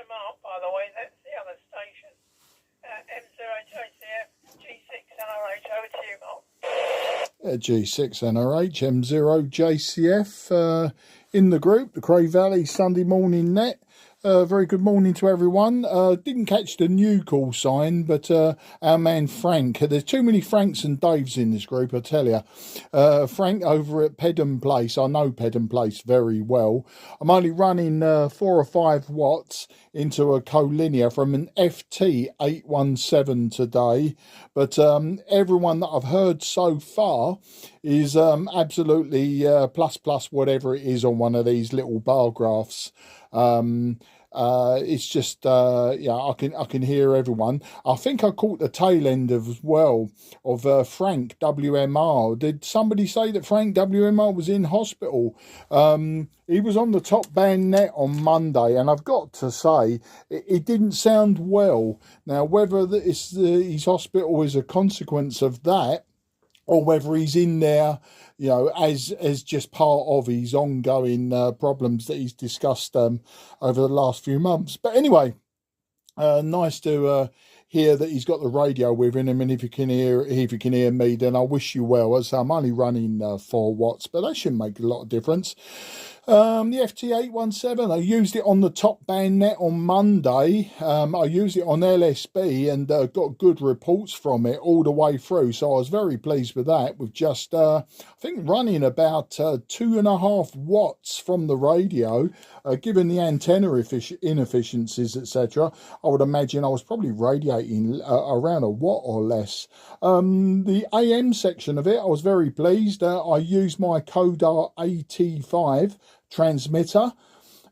Mark, by the way. That's the other station. M0JCF, G6NRH. Over to you, Mark. G6NRH, M0JCF in the group, the Cray Valley Sunday Morning Net. Very good morning to everyone. Didn't catch the new call sign, but our man Frank, there's too many Franks and Daves in this group, I tell you. Frank over at Pedham Place, I know Pedham Place very well. I'm only running 4 or 5 watts into a Colinear from an FT-817 today, but everyone that I've heard so far is absolutely plus whatever it is on one of these little bar graphs. It's just yeah, I can hear everyone. I think I caught the tail end as well of Frank WMR. Did somebody say that Frank WMR was in hospital? He was on the top band net on Monday, and I've got to say it didn't sound well. Now, whether his hospital is a consequence of that, or whether he's in there, you know, as just part of his ongoing problems that he's discussed over the last few months. But anyway, nice to hear that he's got the radio with him. And if you can hear me, then I wish you well. As I'm only running 4 watts, but that shouldn't make a lot of difference. The FT-817, I used it on the top band net on Monday. I used it on LSB and got good reports from it all the way through. So I was very pleased with that, with just, I think, running about 2.5 watts from the radio. Given the antenna inefficiencies, etc., I would imagine I was probably radiating around 1 watt or less. The AM section of it, I was very pleased. I used my Codar AT5 transmitter,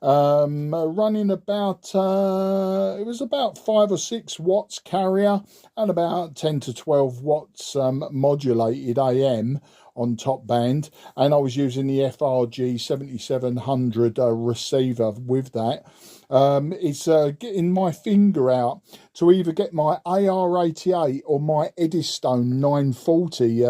running about it was about 5 or 6 watts carrier and about 10 to 12 watts modulated AM on top band, and I was using the FRG 7700 receiver with that. It's getting my finger out to either get my AR88 or my Eddystone 940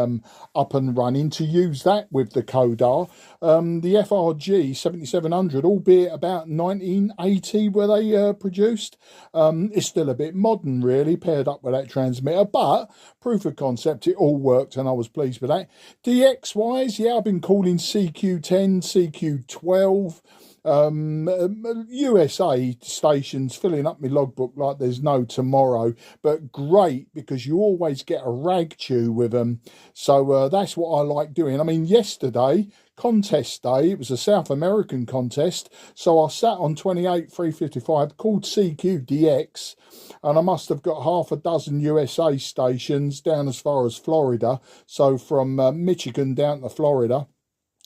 up and running, to use that with the Codar. The FRG 7700, albeit about 1980 were they produced, is still a bit modern really, paired up with that transmitter, but proof of concept, it all worked and I was pleased with that. DX wise, yeah, I've been calling CQ10, CQ12, USA stations, filling up my logbook like there's no tomorrow, but great because you always get a rag chew with them. So that's what I like doing. I mean, yesterday, contest day, it was a South American contest, so I sat on 28355 called CQDX, and I must have got half a dozen USA stations down as far as Florida, so from Michigan down to Florida.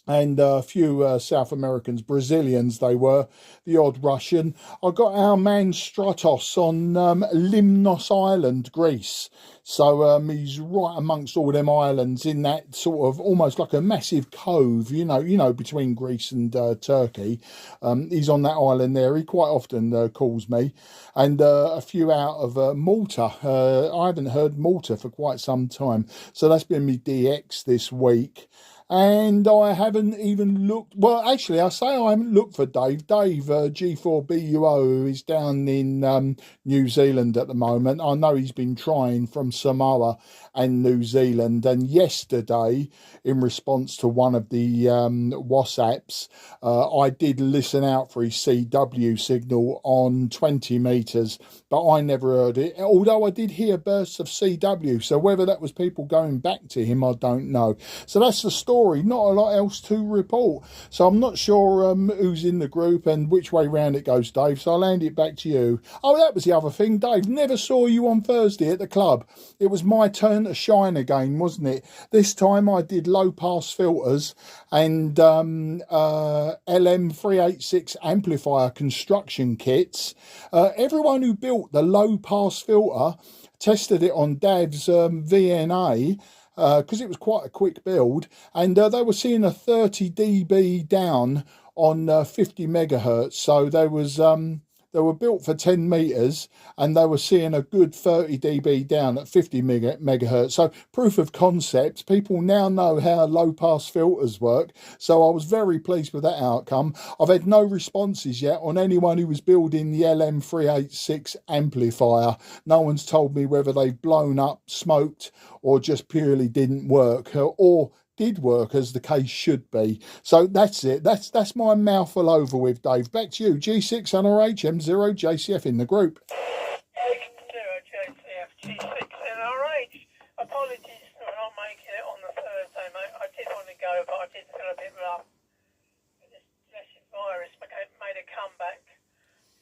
And a few South Americans, Brazilians they were, the odd Russian. I got our man Stratos on Limnos Island, Greece. So he's right amongst all them islands in that sort of almost like a massive cove, you know, between Greece and Turkey. He's on that island there. He quite often calls me. And a few out of Malta. I haven't heard Malta for quite some time. So that's been me DX this week. And I haven't even looked, well, actually, I say I haven't looked for Dave. Dave, G4BUO, who is down in New Zealand at the moment. I know he's been trying from Samoa and New Zealand. And yesterday, in response to one of the WhatsApps, I did listen out for his CW signal on 20 metres, but I never heard it. Although I did hear bursts of CW. So whether that was people going back to him, I don't know. So that's the story. Not a lot else to report. So I'm not sure who's in the group and which way round it goes, Dave. So I'll hand it back to you. Oh, that was the other thing, Dave. Never saw you on Thursday at the club. It was my turn to shine again, wasn't it? This time I did low pass filters and LM386 amplifier construction kits. Everyone who built the low pass filter tested it on Dav's VNA, because it was quite a quick build, and they were seeing a 30 dB down on 50 megahertz. So there was They were built for 10 meters and they were seeing a good 30 dB down at 50 megahertz. So proof of concept, people now know how low pass filters work. So I was very pleased with that outcome. I've had no responses yet on anyone who was building the LM386 amplifier. No one's told me whether they've blown up, smoked, or just purely didn't work, or did work as the case should be. So that's it. That's my mouthful over with, Dave. Back to you. G6NRH M0 JCF in the group. JCF G6NRH. Apologies for not making it on the Thursday, mate. I did want to go, but I did feel a bit rough. This blessed virus made a comeback.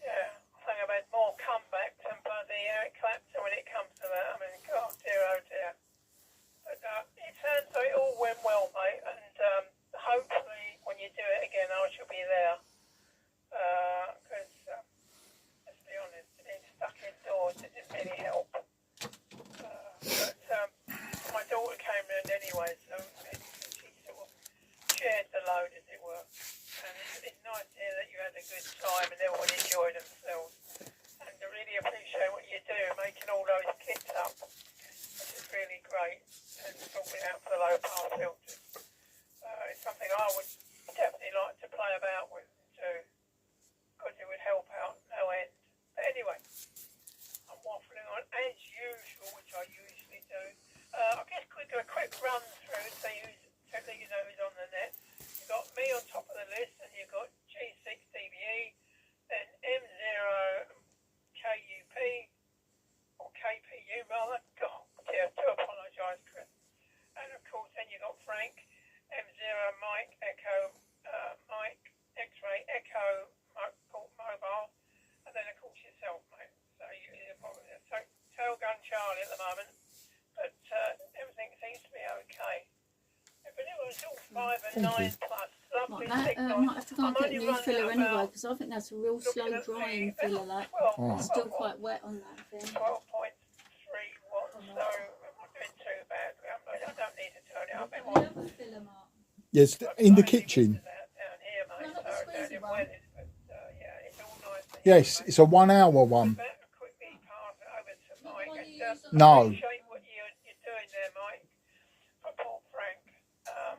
Yeah, I think I've had more comebacks than bloody Eric Clapton when it comes to that. I mean, God, dear, oh dear. But it sounds like it all went well, mate, and hopefully when you do it again, I shall be there. Because, let's be honest, being stuck indoors didn't really help. But my daughter came round anyway, so she sort of shared the load, as it were. And it's nice to hear that you had a good time and everyone enjoyed themselves. And I really appreciate what you do, making all those kits up. This is really great. And sorting out for the low pass filters. It's something I would definitely like to play about with too, because it would help out no end. But anyway, I'm waffling on as usual, which I usually do. I'll just do a quick run through so you know who's on the net. You've got me on top of the list, and you've got G6 DBE, then M0 KUP, or KPU rather. God, dear, I do apologise, Chris. And of course, then you've got Frank, M0 Mike, Echo, Mike, X-Ray, Echo, Port Mobile, and then of course yourself, mate. So you're probably tail gun Charlie at the moment, but everything seems to be okay. But it was all 5 and 9 plus. Lovely signal. Might have to go and get a new filler anyway, because I think that's a real slow drying filler. That it's still quite wet on that thing. 12.3 watts, so I'm not doing too bad. I don't need to turn it up anymore. Yes, in the kitchen. Yes, it's a 1 hour one. No. What you're doing there, Mike, for Paul Frank. I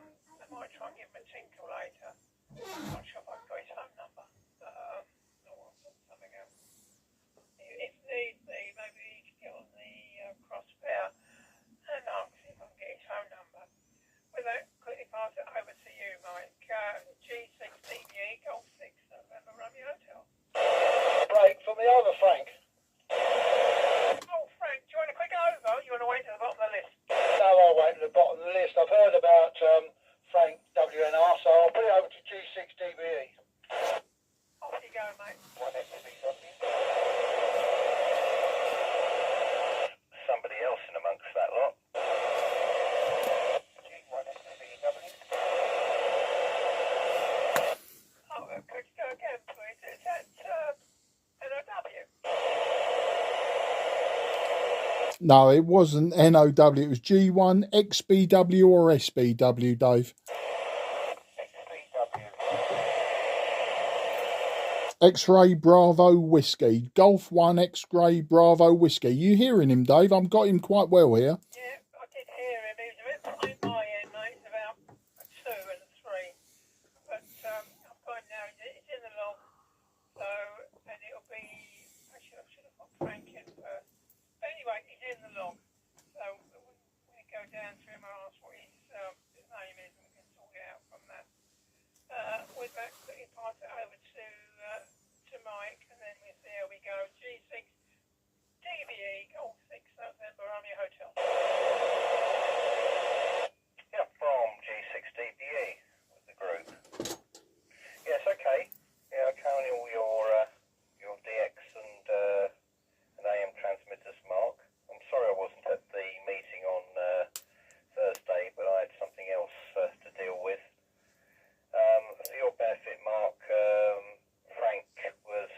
might try and give him a tinkle later. I'm not sure if I've got his phone number. Or something else. If need be, maybe he can get on the crosspair and I'll see if I can get his phone number. With that, quickly pass it over to you, Mike. G6 DBE Golf 6 November Romeo Hotel. Break from the other Frank. Oh, Frank, do you want a quick over? You want to wait to the bottom of the list? No, I'll wait to the bottom of the list. I've heard about Frank WNR, so I'll put it over to G6 DBE. Off you go, mate. Somebody else in amongst that lot. Oh, could you go again, please? Is that NOW? No, it wasn't NOW. It was G1 XBW or SBW, Dave. X-Ray Bravo Whiskey. Golf 1 X-Ray Bravo Whiskey. You hearing him, Dave? I've got him quite well here. Yeah, I did hear him. He was a bit behind my end, mate. It's about a 2 and a 3. But I've got him now. It's in the log. So, and it'll be... Actually, I should have got Frank in first. But anyway, he's in the log. So when we go down to him and ask what his name is, and we can sort it out from that. With that, quickly pass it over to Mike, and then we see how we go. G6 DBE Golf 6 November Romeo Hotel. Yeah, from G6 DBE with the group. Yes, okay. Yeah, counting all your DX and AM transmitters, Mark. I'm sorry I wasn't at the meeting on Thursday, but I had something else to deal with. For your benefit, Mark, Frank was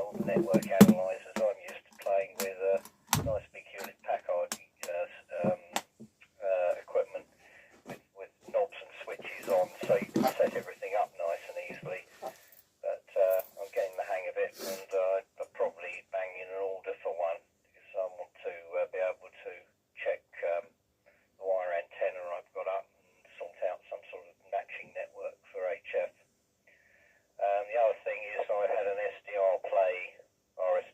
all the network analyzers. I'm used to playing with nice big Hewlett Packard equipment with knobs and switches on, so you can set everything up nice and easily. But I'm getting the hang of it, and I'll probably bang in an order for one, because I want to be able to check the wire antenna I've got up and sort out some sort of matching network for HF. The other thing is I had an SDR Play RS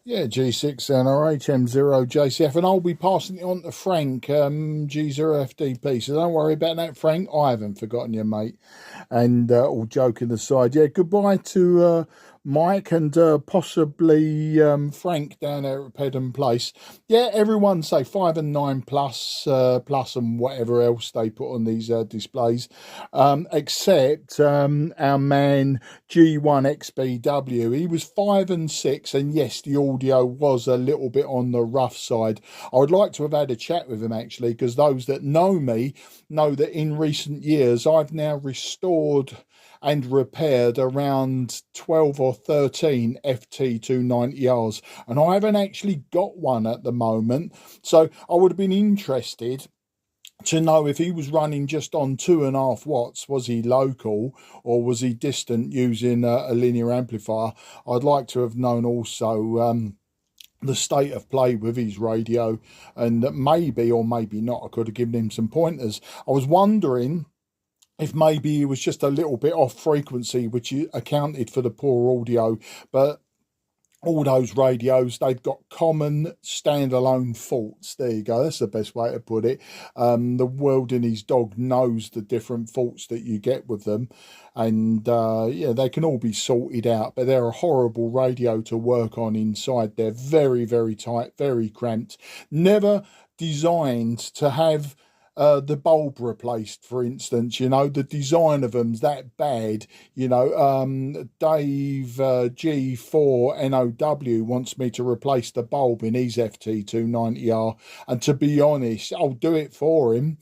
Yeah, G6NR HM0JCF, and I'll be passing it on to Frank, G0FDP. So don't worry about that, Frank. I haven't forgotten you, mate. And all joking aside, yeah, goodbye to Mike and possibly Frank down there at Pedden Place. Yeah, everyone say 5 and 9 plus, plus and whatever else they put on these displays, except our man G1XBW. He was 5 and 6, and yes, the audio was a little bit on the rough side. I would like to have had a chat with him actually, because those that know me know that in recent years I've now restored and repaired around 12 or 13 FT-290Rs, and I haven't actually got one at the moment. So I would have been interested to know if he was running just on 2.5 watts. Was he local or was he distant using a linear amplifier? I'd like to have known also the state of play with his radio, and maybe or maybe not I could have given him some pointers. I was wondering if maybe he was just a little bit off frequency, which accounted for the poor audio. But all those radios, they've got common standalone faults. There you go, that's the best way to put it. The world and his dog knows the different faults that you get with them, and yeah, they can all be sorted out, but they're a horrible radio to work on inside. They're very, very tight, very cramped, never designed to have the bulb replaced, for instance. You know, the design of them's that bad. You know, Dave G4NOW wants me to replace the bulb in his FT-290R, and to be honest, I'll do it for him.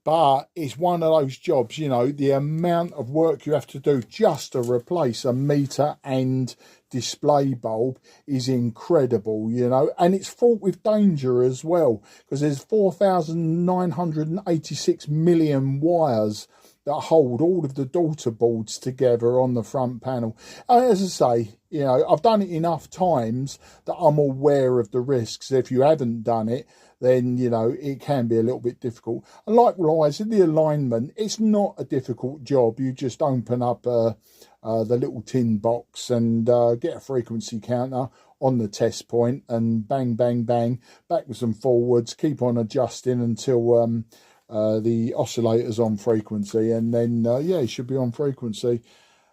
But it's one of those jobs, you know, the amount of work you have to do just to replace a meter and display bulb is incredible, you know, and it's fraught with danger as well, because there's 4,986 million wires that hold all of the daughter boards together on the front panel. And as I say, you know, I've done it enough times that I'm aware of the risks. If you haven't done it, then, you know, it can be a little bit difficult. And likewise, in the alignment, it's not a difficult job. You just open up the little tin box and get a frequency counter on the test point, and bang, bang, bang, backwards and forwards, keep on adjusting until the oscillator's on frequency, and then, yeah, it should be on frequency.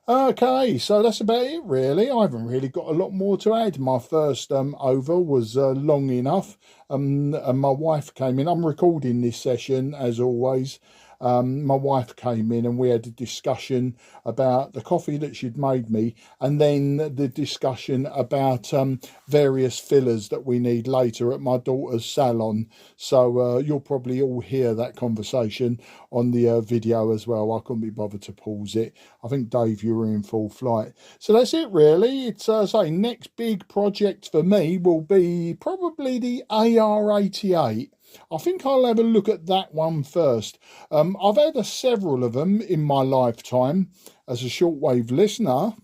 Okay, so that's about it really. I haven't really got a lot more to add. My first over was long enough, and my wife came in. I'm recording this session as always. My wife came in and we had a discussion about the coffee that she'd made me, and then the discussion about various fillers that we need later at my daughter's salon. So you'll probably all hear that conversation on the video as well. I couldn't be bothered to pause it. I think, Dave, you were in full flight. So that's it really. It's say next big project for me will be probably the AR88. I think I'll have a look at that one first. I've had several of them in my lifetime as a shortwave listener,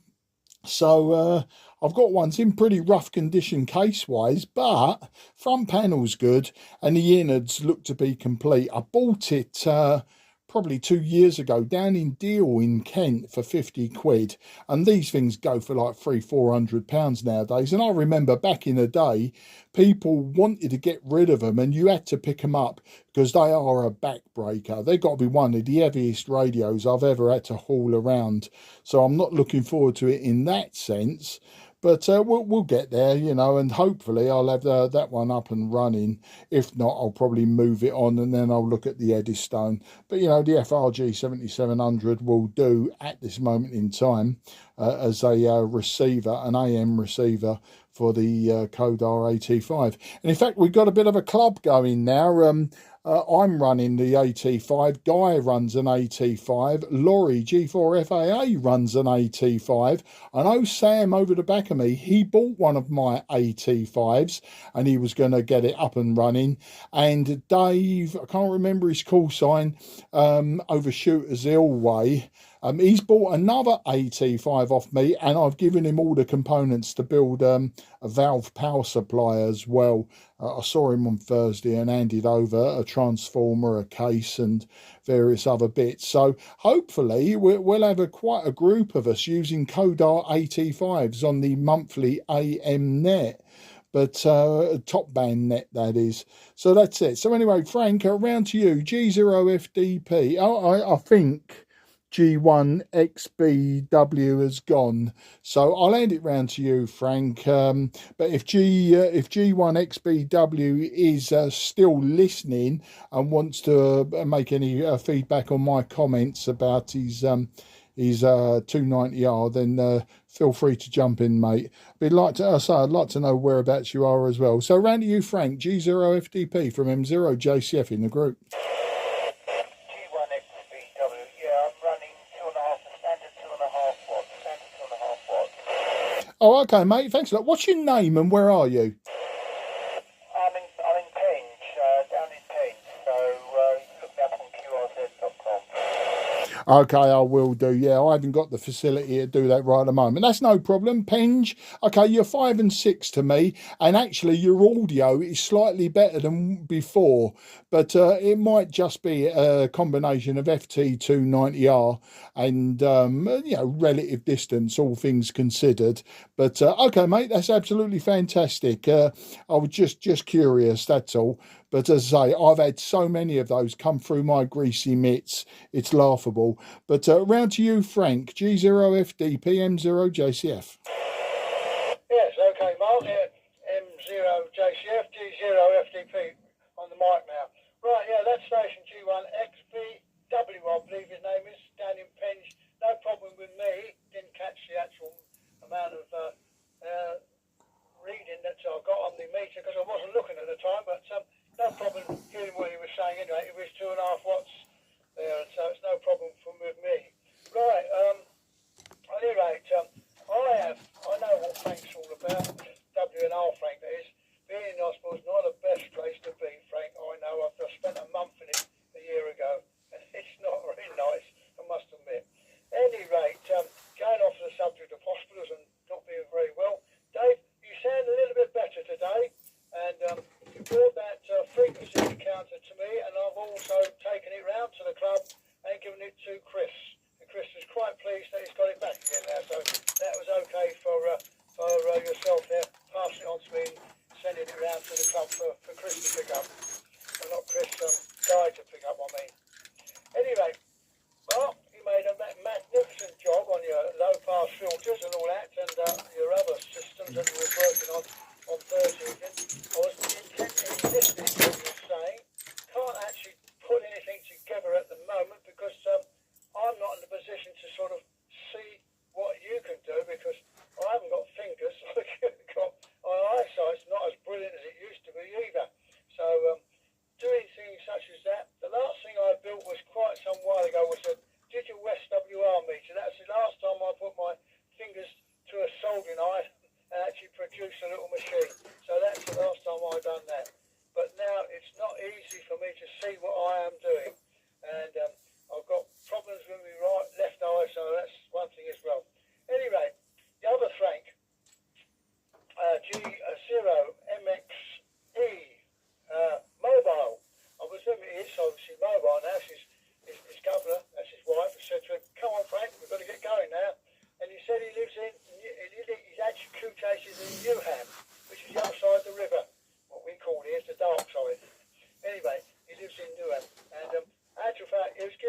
so I've got ones in pretty rough condition case-wise, but front panel's good and the innards look to be complete. I bought it probably 2 years ago down in Deal in Kent for 50 quid, and these things go for like £300-400 nowadays. And I remember back in the day people wanted to get rid of them and you had to pick them up because they are a backbreaker. They've got to be one of the heaviest radios I've ever had to haul around, so I'm not looking forward to it in that sense. But we'll get there, you know, and hopefully I'll have that one up and running. If not, I'll probably move it on and then I'll look at the Eddystone. But, you know, the FRG 7700 will do at this moment in time as a receiver, an AM receiver for the Codar AT5. And in fact, we've got a bit of a club going now. I'm running the AT5, Guy runs an AT5, Laurie G4FAA runs an AT5. I know Sam over the back of me, he bought one of my AT5s and he was going to get it up and running. And Dave, I can't remember his call sign, over Shooters Hill way, he's bought another AT5 off me, and I've given him all the components to build a valve power supply as well. I saw him on Thursday and handed over a transformer, a case and various other bits. So hopefully we'll have quite a group of us using Codar AT5s on the monthly AM net. but top band net, that is. So that's it. So anyway, Frank, around to you. G0FDP. I think G1XBW has gone. So I'll hand it round to you, Frank. But if G1XBW is still listening and wants to make any feedback on my comments about his 290R, then feel free to jump in, mate. I'd like to know whereabouts you are as well. So round to you, Frank. G0FDP from M0JCF in the group. G1XBW, yeah, I'm running 2.5, standard 2.5 watts, Oh, okay, mate. Thanks a lot. What's your name and where are you? I'm in Penge, down in Penge, so you can look me up on QRZ.com. Okay, I will do. Yeah, I haven't got the facility to do that right at the moment. That's no problem. Penge, okay, you're 5 and 6 to me, and actually your audio is slightly better than before, but it might just be a combination of FT-290R and relative distance, all things considered. But okay, mate, that's absolutely fantastic. I was just curious, that's all. But as I say, I've had so many of those come through my greasy mitts, it's laughable. But round to you, Frank, G0FD PM0JCF. Yes, okay, Mark, yeah, M0JCF, G0FDP on the mic now. Right, yeah, that's station G1XBW, I believe his name is, down in Penge. No problem with me, didn't catch the actual amount of reading that I got on the meter because I wasn't looking at the time, but no problem hearing what he was saying anyway. It was 2.5 watts there, so it's no problem with me. Right, at any rate, I know what Frank's all about, W&R Frank that is. Being in hospital is not the best place to be, Frank. I know, I've just spent a month in it a year ago, and it's not very nice, I must admit. At any rate, going off the subject of hospitals and not being very well, Dave, you sound a little bit better today, and you brought that frequency counter to me, and I've also taken it round to the club and given it to Chris. And Chris is quite pleased that he's got it back again now, so that was okay for yourself there, passing it on to me and sending it round to the club for Chris to pick up. Well, not Chris, Guy to pick up, I mean. Anyway, well, you made a magnificent job on your low-pass filters and all that, and your other systems that you were working on Thursday evening. I was intently listening to what you were saying. Can't actually put anything together at the moment because I'm not in a position to sort of see what you can do because I haven't got fingers. My eyesight's not as brilliant as it used to be either. So doing things such as that, the last thing I built was quite some while ago was a digital SWR meter. That's the last time I put my fingers to a soldering iron and actually produce a little machine. So that's the last time I've done that. But now it's not easy for me to see what I am doing. And I've got problems with my left eye, so that's one thing as well. Anyway, the other Frank, G0MXE mobile. I presume it is obviously mobile now. His governor, that's his wife, has said to him, come on Frank, we've got to get going now. And he said he's actually Q-cases in Newham, which is the other side of the river, what we call here is the dark side. Anyway, he lives in Newham. And actual fact, he was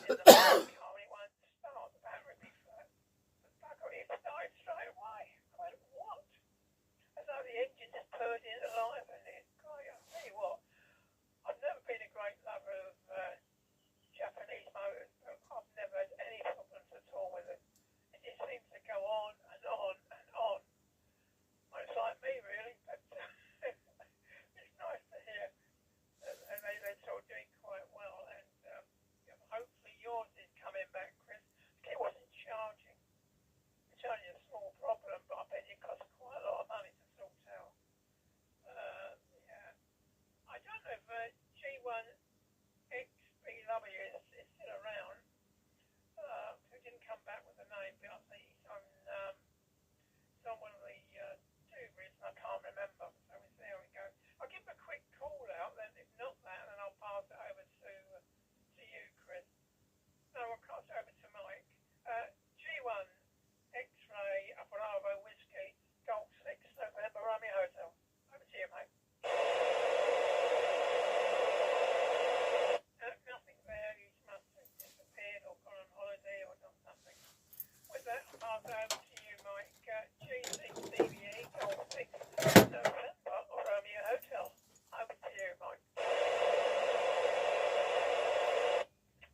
in the car and it won't start. The battery be flat. The bugger, it died straight away. I went, what? As though the engine just purred into life and it. God, I tell you what, I've never been a great lover of Japanese motors, but I've never had any problems at all with it. It just seems to go on and on and on. Well, it's like me, really, but it's nice to hear. And they're sort of doing quite well. And hopefully yours is coming back, Chris. It wasn't charging. It's only a small problem, but I bet it costs quite a lot of money to sort out. Yeah. I don't know if G1 XBW is still around. Who didn't come back with a name, but I think he's on one of the tubers, I can't remember. So there we go. I'll give him a quick call out then, if not that, and then I'll pass it over to you, Chris. No, I'll pass it over to Mike. G1 X-Ray Bravo Whiskey Golf 6 November Romeo Hotel. Over to you, mate. Nothing there. You must have disappeared or gone on holiday or done something. With that, I'll pass it over to you, Mike. G6 CVE Golf 6 November Romeo Hotel. Over to you, Mike.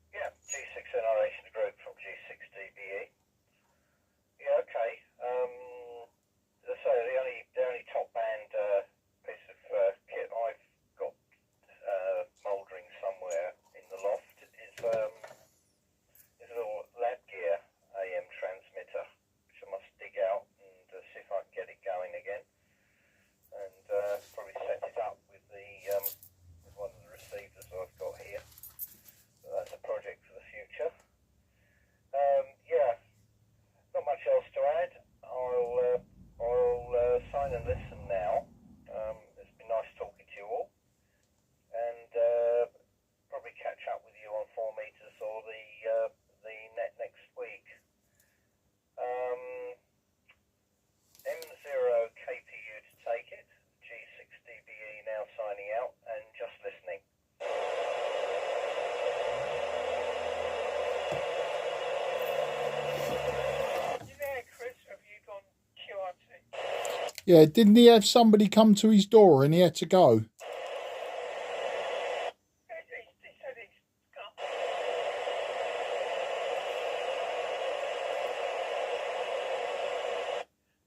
Yeah, G6 NRH the group from G6 DBE. Yeah, okay. So the only top band piece of kit I've got mouldering somewhere in the loft is a little lab gear AM transmitter, which I must dig out and see if I can get it going again, and probably set it up with with one of the receivers I've got here. So that's a project for the future. Yeah, not much else to add. I'll sign and listen now. It's been nice talking to you all, and probably catch up with you on 4 meters or the net next week. M0 KPU to take it. G6 DBE now signing out and just listening. You there, Chris, or have you gone QRT? Yeah, didn't he have somebody come to his door and he had to go? He said he's gone.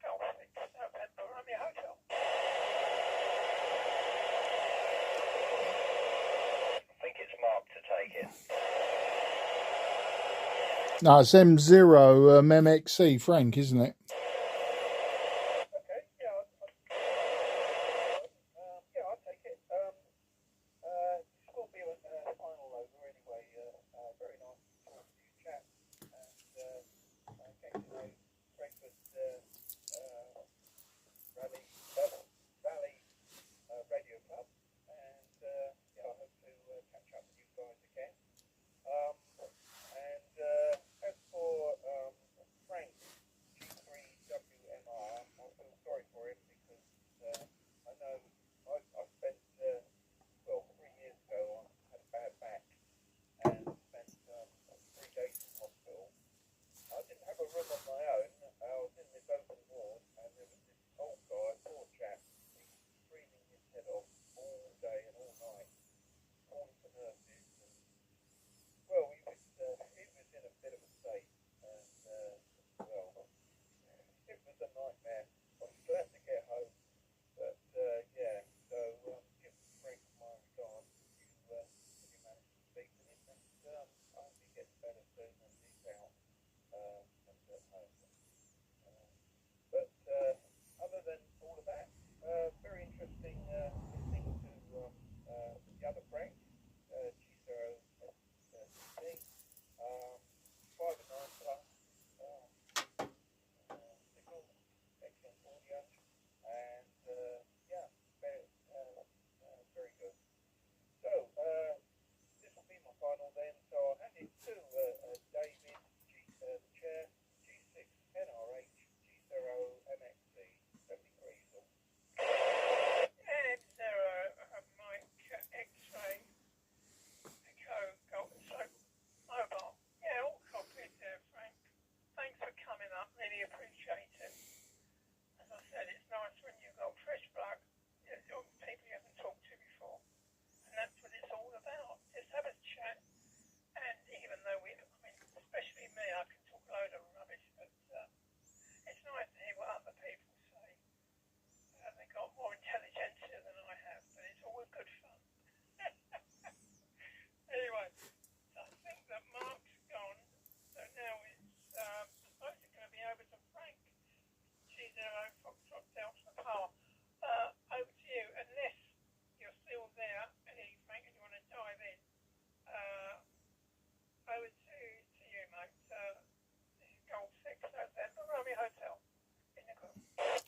Golf 6 November Romeo Hotel. I think it's marked to take it. No, it's M0 MXC, Frank, isn't it? Okay, yeah, I'll take it. This will be a final over anyway. Very nice to talk to you, chap. And getting to know Brentford Valley Radio Club. And yeah, I hope to catch up with you guys again. As for Frank, G3WMR, I feel sorry for him because I know I spent, 3 years ago, I had a bad back and spent 3 days in hospital. I didn't have a room on my own. I was in this open ward and there was this old guy, poor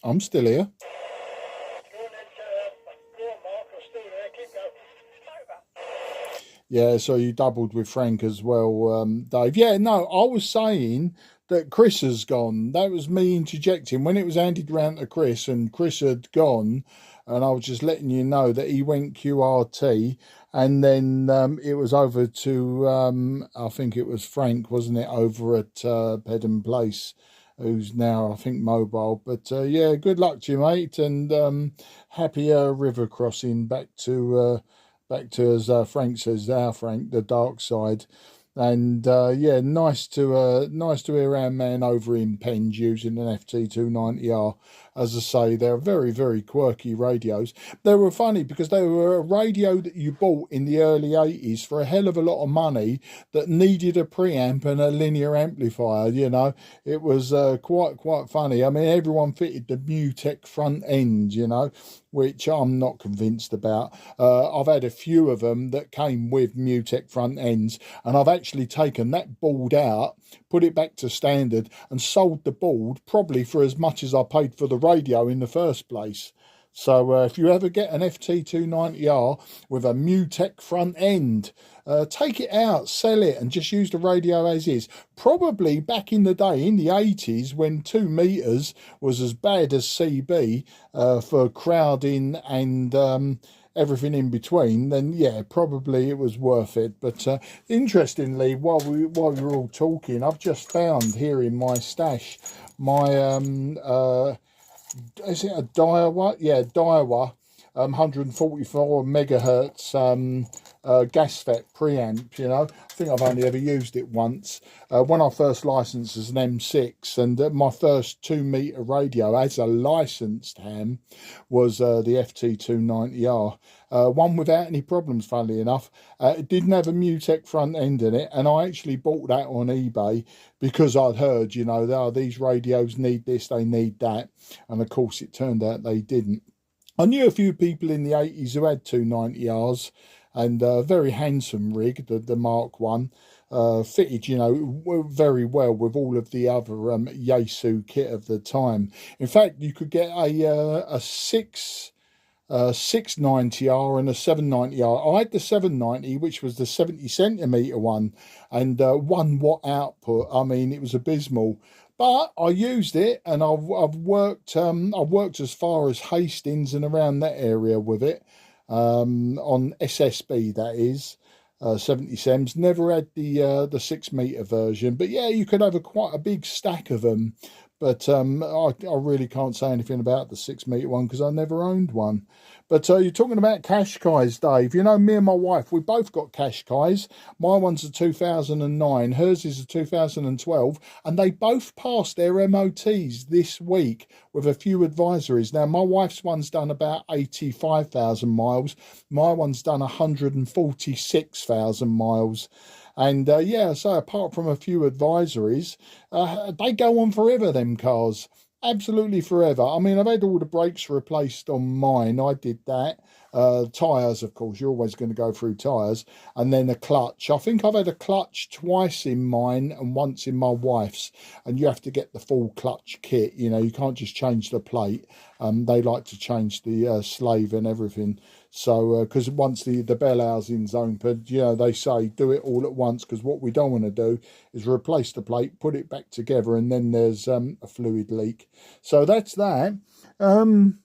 I'm still here. Go on then, go on, Mark. I'm still there. Keep going. Over. Yeah, so you doubled with Frank as well, Dave. Yeah, no, I was saying that Chris has gone. That was me interjecting when it was handed round to Chris, and Chris had gone, and I was just letting you know that he went QRT, and then it was over to I think it was Frank, wasn't it, over at Pedham Place, who's now I think mobile. But yeah, good luck to you, mate, and happy river crossing back to as Frank says, our Frank, the dark side. And yeah, nice to hear our man over in Penge using an FT-290R. As I say, they're very, very quirky radios. They were funny because they were a radio that you bought in the early 80s for a hell of a lot of money that needed a preamp and a linear amplifier, you know. It was quite funny. I mean, everyone fitted the Mutec front end, you know, which I'm not convinced about. I've had a few of them that came with Mutec front ends, and I've actually taken that board out, put it back to standard, and sold the board probably for as much as I paid for the radio in the first place. So if you ever get an FT-290R with a Mutec front end, take it out, sell it, and just use the radio as is. Probably back in the day, in the 80s, when 2 meters was as bad as CB for crowding and everything in between, then yeah, probably it was worth it. But interestingly, while we were all talking, I've just found here in my stash my is it a Daiwa? Yeah, Daiwa 144 megahertz GasFET preamp. You know, I think I've only ever used it once when I first licensed as an M6, and my first 2 meter radio as a licensed ham was the FT-290R. One without any problems, funnily enough. It didn't have a Mutec front end in it, and I actually bought that on eBay because I'd heard, you know, oh, these radios need this, they need that, and of course it turned out they didn't. I knew a few people in the 80s who had 290Rs, and a very handsome rig, the Mark 1, fitted, you know, very well with all of the other Yaesu kit of the time. In fact, you could get a 690R and a 790R. I had the 790, which was the 70 centimetre one, and 1 watt output. I mean, it was abysmal. But I used it, and I've worked as far as Hastings and around that area with it, on SSB, that is, 70 sems. Never had the 6 metre version, but yeah, you could have quite a big stack of them. But I really can't say anything about the 6 metre one because I never owned one. But you're talking about Qashqais, Dave. You know, me and my wife, we both got Qashqais. My one's a 2009, hers is a 2012, and they both passed their MOTs this week with a few advisories. Now, my wife's one's done about 85,000 miles. My one's done 146,000 miles. And yeah, so apart from a few advisories, they go on forever, them cars. Absolutely forever. I mean, I've had all the brakes replaced on mine. I did that. Tyres, of course, you're always going to go through tyres. And then a clutch. I think I've had a clutch twice in mine and once in my wife's. And you have to get the full clutch kit. You know, you can't just change the plate. They like to change the slave and everything. So, because once the bell housing's open, you know, they say do it all at once, because what we don't want to do is replace the plate, put it back together, and then there's a fluid leak. So that's that. I'm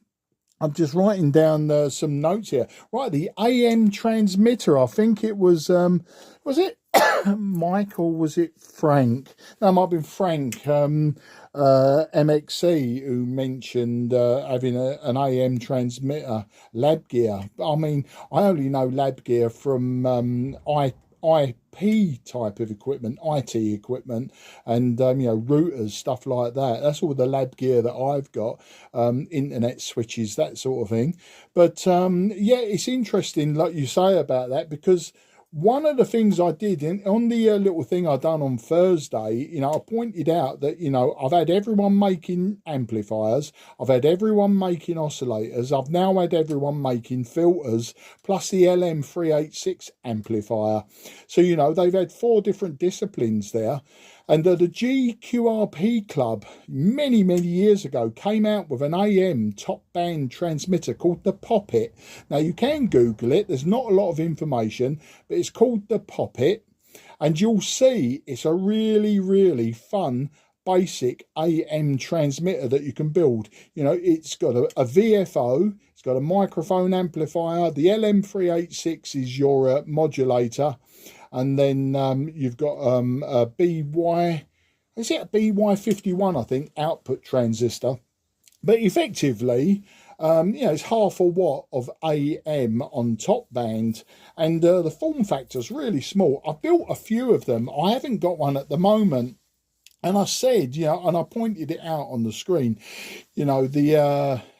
just writing down some notes here. Right, the AM transmitter, I think it was it Michael, was it Frank? No, it might have been Frank, MXC, who mentioned having an AM transmitter, lab gear. I mean, I only know lab gear from IP type of equipment, IT equipment, and you know, routers, stuff like that. That's all the lab gear that I've got, internet switches, that sort of thing. But yeah, it's interesting, like you say about that, because one of the things I did on the little thing I done on Thursday, you know, I pointed out that, you know, I've had everyone making amplifiers, I've had everyone making oscillators, I've now had everyone making filters, plus the LM386 amplifier. So, you know, they've had 4 different disciplines there. And the GQRP Club, many years ago, came out with an AM top band transmitter called the Poppet. Now, you can Google it. There's not a lot of information, but it's called the Poppet. And you'll see it's a really fun basic AM transmitter that you can build. You know, it's got a VFO, it's got a microphone amplifier. The LM386 is your modulator. And then you've got a BY, is it a BY51, I think, output transistor. But effectively, you know, it's half a watt of AM on top band. And the form factor's really small. I built a few of them. I haven't got one at the moment. And I said, you know, and I pointed it out on the screen, you know,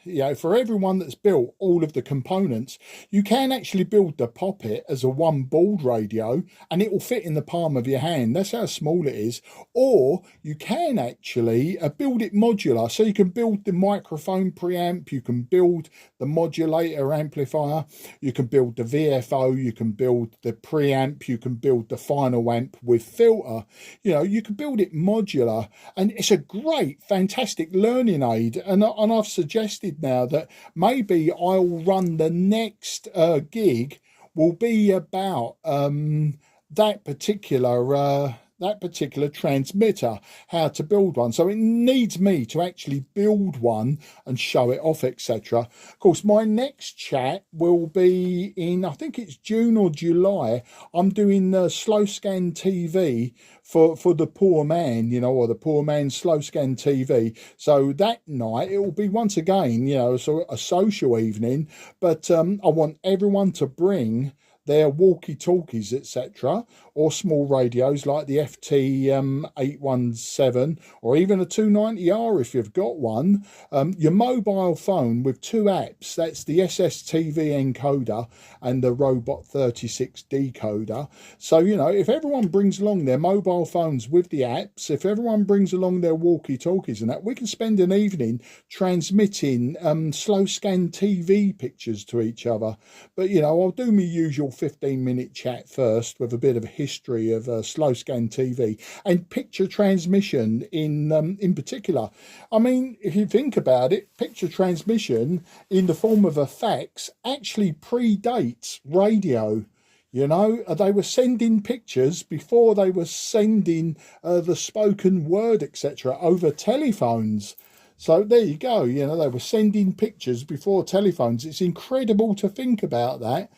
you know, for everyone that's built all of the components, you can actually build the Poppet as a 1 board radio and it will fit in the palm of your hand. That's how small it is. Or you can actually build it modular. So you can build the microphone preamp, you can build the modulator amplifier, you can build the VFO, you can build the preamp, you can build the final amp with filter. You know, you can build it modular, and it's a great, fantastic learning aid. And I've suggested now that maybe I'll run the next gig will be about that particular transmitter, how to build one. So it needs me to actually build one and show it off, etc. Of course, my next chat will be in, I think it's June or July. I'm doing slow scan TV for the poor man, you know, or the poor man's slow scan TV. So that night it will be once again, you know, so a social evening, but I want everyone to bring their walkie-talkies, etc., or small radios like the FT-817 or even a 290R if you've got one, your mobile phone with 2 apps, that's the SSTV encoder and the Robot 36 decoder. So, you know, if everyone brings along their mobile phones with the apps, if everyone brings along their walkie-talkies and that, we can spend an evening transmitting slow scan TV pictures to each other. But, you know, I'll do my usual 15-minute chat first with a bit of a history of slow scan TV and picture transmission in particular. I mean, if you think about it, picture transmission in the form of a fax actually predates radio. You know, they were sending pictures before they were sending the spoken word, etc., over telephones. So there you go. You know, they were sending pictures before telephones. It's incredible to think about that.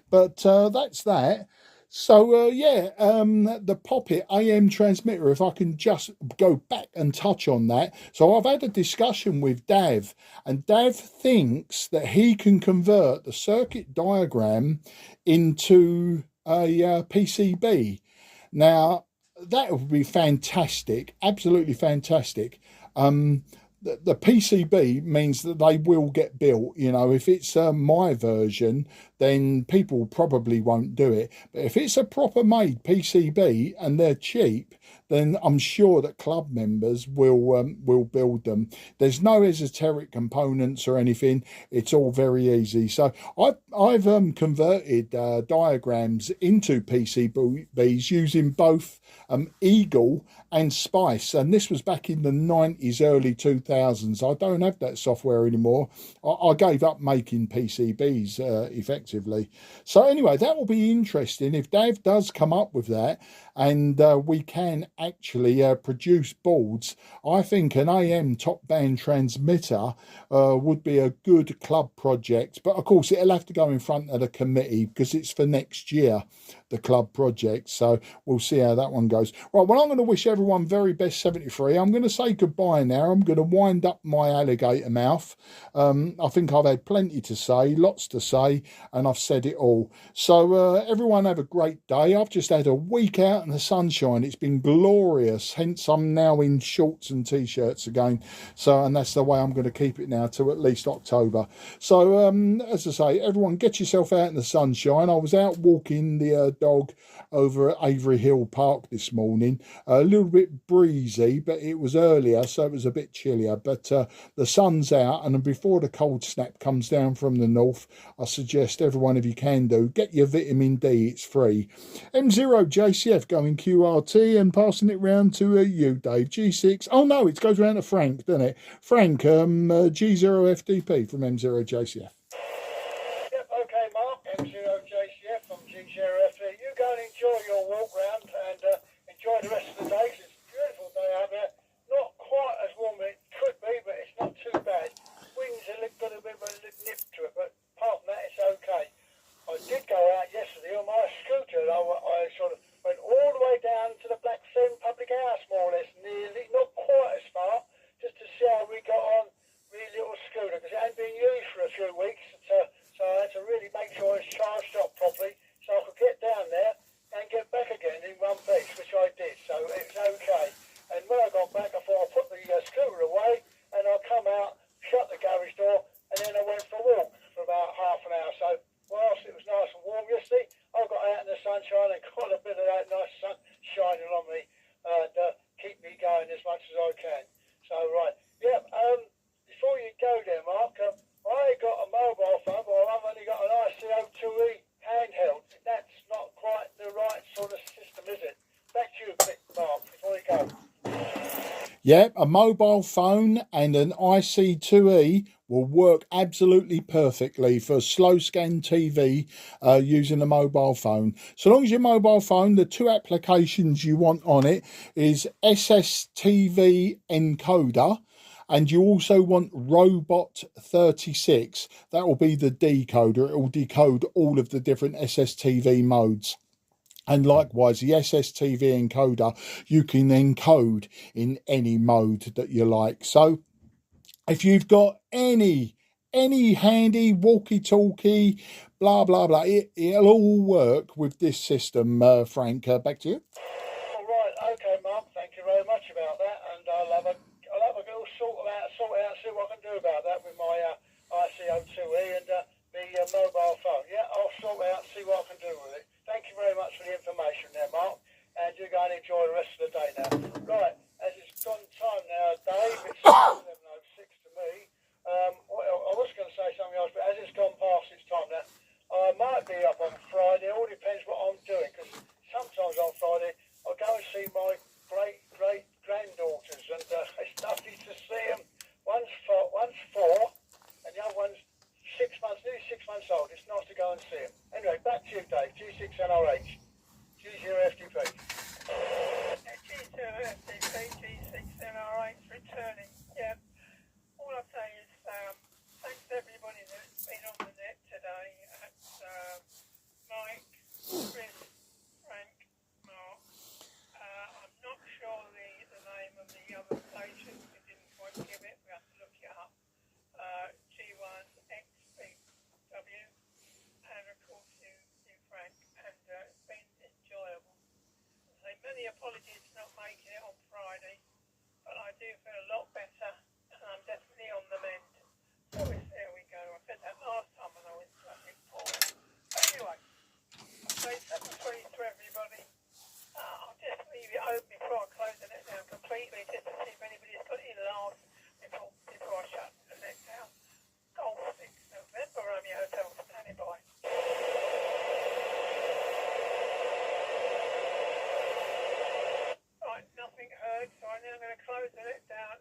But that's that. So, yeah, the Poppet AM transmitter, if I can just go back and touch on that. So I've had a discussion with Dav, and Dav thinks that he can convert the circuit diagram into a PCB. Now, that would be fantastic, absolutely fantastic. The PCB means that they will get built. You know, if it's my version, then people probably won't do it. But if it's a proper made PCB and they're cheap, then I'm sure that club members will build them. There's no esoteric components or anything. It's all very easy. So I've converted diagrams into PCBs using both Eagle and Spice, and this was back in the 90s, early 2000s. I don't have that software anymore. I gave up making PCBs effectively. So anyway, that will be interesting if Dave does come up with that, and we can actually produce boards. I think an AM top band transmitter would be a good club project, but of course it'll have to go in front of the committee because it's for next year, the club project. So we'll see how that one goes. Right, well, I'm going to wish everyone very best 73. I'm going to say goodbye now. I'm going to wind up my alligator mouth. I think I've had plenty to say, lots to say, and I've said it all. So everyone have a great day. I've just had a week out in the sunshine. It's been glorious, hence I'm now in shorts and t-shirts again. So, and that's the way I'm going to keep it now to at least October. So as I say, everyone get yourself out in the sunshine. I was out walking the dog over at Avery Hill Park this morning. A little bit breezy, but it was earlier, so it was a bit chillier. But the sun's out, and before the cold snap comes down from the north, I suggest everyone, if you can do, get your vitamin D. It's free. M0JCF going QRT and passing it round to you, Dave. G6. Oh no, it goes round to Frank, doesn't it? Frank, G0FDP from M0JCF. Yep, okay, Mark. M0JCF from G0FD. You go and enjoy your walk round and enjoy the rest of the day. 'Cause it's a beautiful day out there. Not quite as warm as it could be, but it's not too bad. Winds got a bit of a nip to it, but apart from that, it's okay. I did go out yesterday on my scooter. I sort of went all the way down to the Black Fen public house, more or less, nearly, not quite as far, just to see how we got on with the little scooter, because it hadn't been used for a few weeks, so I had to really make sure it's charged up properly, so I could get down there and get back again in one piece, which I did, so it was okay. And when I got back, I thought I'd put the scooter away, and I'll come out, shut the garage door, and then I went for a walk for about half an hour. So whilst it was nice and warm yesterday, I got out in the sunshine and got a bit of that nice sun shining on me and keep me going as much as I can. So, right, yeah, before you go there, Mark, I got a mobile phone, but I've only got an ICO2E handheld. That's not quite the right sort of system, is it? Back to you, Mark, before you go. Yeah, a mobile phone and an IC2E will work absolutely perfectly for slow scan TV using a mobile phone. So long as your mobile phone, the two applications you want on it is SSTV encoder, and you also want Robot 36. That will be the decoder. It will decode all of the different SSTV modes. And likewise, the SSTV encoder, you can encode in any mode that you like. So if you've got any handy walkie-talkie, blah, blah, blah, it'll all work with this system, Frank. Back to you. All right, okay, Mark, thank you very much about that. And I'll have a little sort out, see what I can do about that with my ICO2E and the mobile phone. Yeah, I'll sort out, see what I can do with it. Thank you very much for the information there, Mark. And you go and enjoy the rest of the day now. Right, as it's gone time now, Dave, it's 7:06 to me. I was going to say something else, but as it's gone past its time now, I might be up on Friday. It all depends what I'm doing, because sometimes on Friday I'll go and see my great-great-granddaughters, and it's lovely to see them. One's 4, and the other one's 6 months, nearly 6 months old. It's nice to go and see them. Anyway, back to you, Dave. G6NRH. G0FDP. G0FDP, G6NRH, returning. Yeah. All I say is thanks to everybody that's been on the net today. Mike, Chris, Frank, Mark. I'm not sure the name of the other station. We didn't quite give it. We have to look it up. G1XBW. And of course you Frank. And it's been enjoyable. So many apologies for not making it on Friday, but I do feel a lot better, and I'm definitely on the mend. So there we go. I said that last time when I went to Victoria. Anyway, I'll say 7:20 to everybody. I'll just leave it open before I close the net down completely, just to see if anybody's got any last before I shut the net down. Golf 6 November, Romeo Hotel, standing by. Right, nothing heard, so I'm now going to close the net down